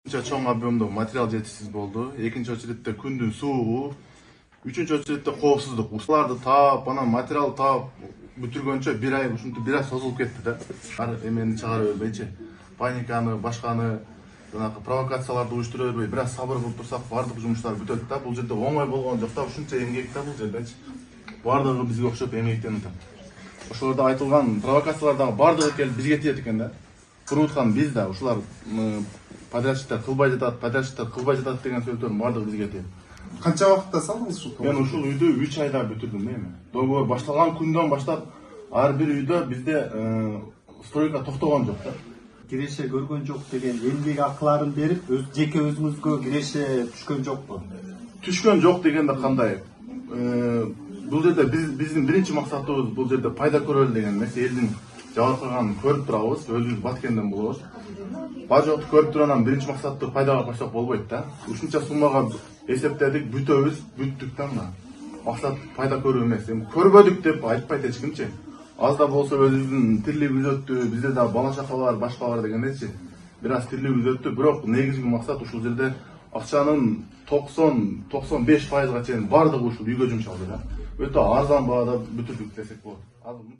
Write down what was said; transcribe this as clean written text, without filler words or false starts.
Чоң объемдо материал жетишсиз болду. Экинчи очередде күндүн суугу, үчүнчү очередде коопсуздук. Ушуларды таап, анан материал таап бүтүргөнчө бир ай, ушинтип бир ай созулуп кетти да. Ар эмени чыгара бербейчи. Паниканы, башканы, жанагы провокацияларды уюштура бербей, бир аз сабыр кылып турсак, бардык жумуштар бүтөт да. Бул жерде оңой болгон жок да, ушунча эмгек да бул жердечи. Бардыгы бизге окшоп эмгектенип атат. Ошолордо айтылган провокациялардагы бардыгы келип бизге тиет экен да. Куруп аткан биз да, ушулар подрядчиктер кылбай жатат деген сөздөрдүн бардыгы бизге тиет. Канча вакытта салдыңыз ушул? Мен ушул үйдү 3 айда бүтүрдүм эми. Договор башталган күндөн баштап ар бир үйдө бизде стройка токтогон жок да. Киреше көргөн жок деген эмгек акыларын берип, жеке өзүңүзгө киреше түшкөн жокпу? Түшкөн жок дегенде кандай? Бул жерде биздин биринчи максатыбыз бул жерде пайда көрөлү деген эмес, элдин жабыркаганын көрүп турабыз, өзүбүз баткенден болобуз. Бажокту көрүп туруп анан биринчи максатты пайдага койсок болбойт да. Ушунча суммага эсептедик, бүтөбүз, бүттүк да мына. Максат пайда көрүү эмес. Эми көрбөдүк деп айтпайт эч кимчи. Аз да болсо өзүбүздүн тирлигибиз өттү, бизде да бала чака бар, башка бар дегендечи. Бир аз тирлигибиз өттү, бирок негизги максат ушул жерде акчанын 90-95%га чейин бардыгы ушул үйгө жумшалды да. Өтө арзан баада бүтүрдүк десек болот.